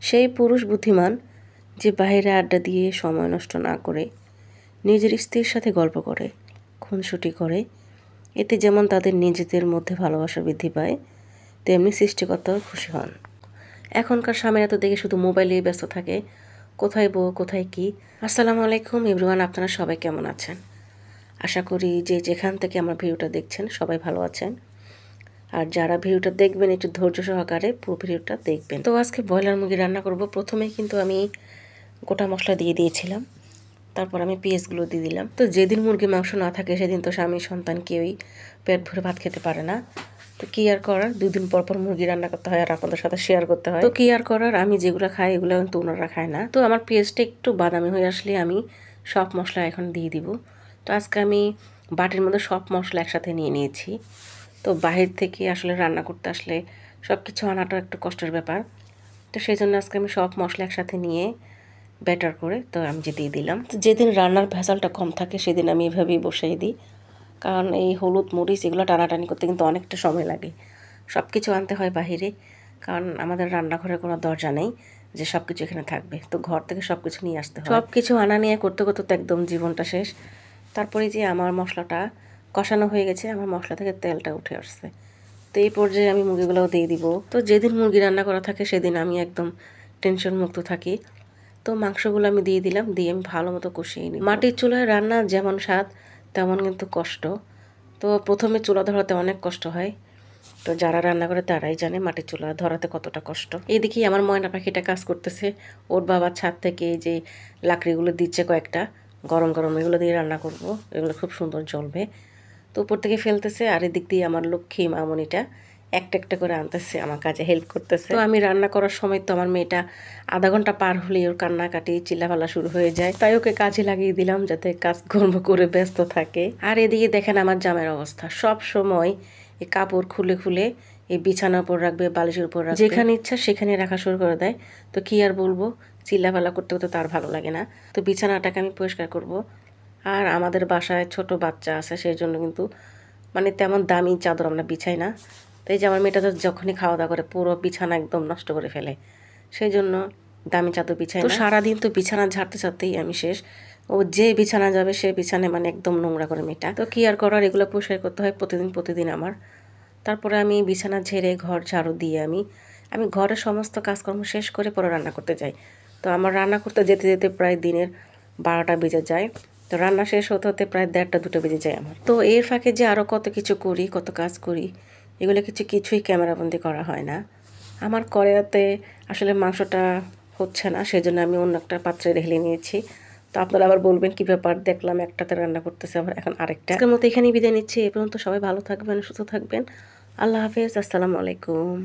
সেই পুরুষ বুদ্ধিমান যে বাইরে আড্ডা দিয়ে সময় নষ্ট না করে নিজের স্ত্রীর সাথে গল্প করে, খুনসুটি করে। এতে যেমন তাদের নিজেদের মধ্যে ভালোবাসা বৃদ্ধি পায়, তেমনি সৃষ্টিকর্তাও খুশি হন। এখনকার স্বামীরা তো দেখে শুধু মোবাইলেই ব্যস্ত থাকে, কোথায় বউ কোথায় কি। আসসালামু আলাইকুম এভরিওয়ান, আপনারা সবাই কেমন আছেন? আশা করি যে যেখান থেকে আমার ভিডিওটা দেখছেন সবাই ভালো আছেন। আর যারা ভিডিওটা দেখবেন একটু ধৈর্য সহকারে পুরো ভিডিওটা দেখবেন। তো আজকে ব্রয়লার মুরগি রান্না করব। প্রথমেই কিন্তু আমি গোটা মশলা দিয়ে দিয়েছিলাম, তারপর আমি পেঁয়াজগুলো দিয়ে দিলাম। তো যেদিন মুরগি মাংস না থাকে সেদিন তো স্বামী সন্তান কেউই পেট ভরে ভাত খেতে পারে না। তো কী আর করার, 2 দিন পর পর মুরগি রান্না করতে হয় আর আপনাদের সাথে শেয়ার করতে হয়। তো কী আর করার, আমি যেগুলো খাই এগুলো কিন্তু ওনারা খায় না। তো আমার পেঁয়াজটা একটু বাদামি হয়ে আসলে আমি সব মশলা এখন দিয়ে দিব। তো আজকে আমি বাটির মধ্যে সব মশলা একসাথে নিয়ে নিয়েছি। তো বাহির থেকে আসলে রান্না করতে আসলে সব কিছু আনাটা একটু কষ্টের ব্যাপার। তো সেই জন্য আজকে আমি সব মশলা একসাথে নিয়ে ব্যাটার করে তো আমি যে দিয়ে দিলাম। তো যেদিন রান্নার ভেজালটা কম থাকে সেদিন আমি এভাবেই বসিয়ে দিই, কারণ এই হলুদ মরিচ এগুলো টানাটানি করতে কিন্তু অনেকটা সময় লাগে। সব কিছু আনতে হয় বাহিরে, কারণ আমাদের রান্নাঘরে কোনো দরজা নেই যে সব কিছু এখানে থাকবে। তো ঘর থেকে সব কিছু নিয়ে আসতে হয়। সব কিছু আনা নিয়ে করতে করতে তো একদম জীবনটা শেষ। তারপরে যে আমার মশলাটা কষানো হয়ে গেছে, আমার মশলা থেকে তেলটা উঠে আসছে। তো এই পর্যায়ে আমি মুরগিগুলোও দিয়ে দিব। তো যেদিন মুরগি রান্না করা থাকে সেদিন আমি একদম টেনশন মুক্ত থাকি। তো মাংসগুলো আমি দিয়ে দিলাম, দিয়ে আমি ভালো মতো কষিয়ে নিই। মাটির চুলায় রান্না যেমন স্বাদ তেমন কিন্তু কষ্ট। তো প্রথমে চুলা ধরাতে অনেক কষ্ট হয়। তো যারা রান্না করে তারাই জানে মাটির চুলা ধরাতে কতটা কষ্ট। এইদিকে আমার ময়না পাখিটা কাজ করতেছে, ওর বাবা ছাদ থেকে এই যে লাকড়িগুলো দিচ্ছে কয়েকটা, গরম গরম এগুলো দিয়ে রান্না করব, এগুলো খুব সুন্দর জ্বলবে। তো উপর থেকে ফেলতেছে, আর এদিক দিয়ে আমার লক্ষ্মী মামনিটা একটা একটা করে আনতেছে, আমার কাজে হেল্প করতেছে। তো আমি রান্না করার সময় তো আমার মেয়েটা আধা ঘন্টা পার হলেই ওর কান্নাকাটি চিল্লাপাল্লা শুরু হয়ে যায়, তাই ওকে কাজে লাগিয়ে দিলাম যাতে কাজকর্ম করে ব্যস্ত থাকে। আর এদিকে দেখেন আমার জামের অবস্থা, সব সময় এই কাপড় খুলে খুলে এই বিছানার উপর রাখবে, বালিশের উপর রাখবে, যেখানে ইচ্ছা সেখানে রাখা শুরু করে দেয়। তো কি আর বলবো, চিল্লাপাল্লা করতে করতে তার ভালো লাগে না। তো বিছানাটাকে আমি পরিষ্কার করব। আর আমাদের বাসায় ছোট বাচ্চা আছে, সেই জন্য কিন্তু মানে তেমন দামি চাদর আমরা বিছাই না। তো এই যে আমার মেয়েটা তো যখনই খাওয়া দাওয়া করে পুরো বিছানা একদম নষ্ট করে ফেলে, সেই জন্য দামি চাদর বিছাই না। তো সারাদিন তো বিছানা ঝাড়তে ঝাড়তেই আমি শেষ। ও যে বিছানা যাবে সে বিছানায় মানে একদম নোংরা করে মেয়েটা। তো কি আর করার, এগুলো পরিষ্কার করতে হয় প্রতিদিন প্রতিদিন আমার। তারপরে আমি বিছানা ঝেড়ে ঘর ঝাড়ু দিয়ে আমি ঘরের সমস্ত কাজকর্ম শেষ করে পরে রান্না করতে যাই। তো আমার রান্না করতে যেতে যেতে প্রায় দিনের 12টা বেজে যায়। তো রান্না শেষ হতে হতে প্রায় 1:30 2টা বেজে যায় আমার। তো এর ফাঁকে যে আরও কত কিছু করি, কত কাজ করি, এগুলো কিছুই ক্যামেরাবন্দি করা হয় না। আমার কড়াইতে আসলে মাংসটা হচ্ছে না, সেজন্য আমি অন্য একটা পাত্রে ঢেলে নিয়েছি। তো আপনারা আবার বলবেন কি ব্যাপার, দেখলাম একটাতে রান্না করতেছে আবার এখন আরেকটা। আজকের মতো এখানেই বিদায় নিচ্ছি। এ পর্যন্ত সবাই ভালো থাকবেন, সুস্থ থাকবেন। আল্লাহ হাফেজ, আসসালামু আলাইকুম।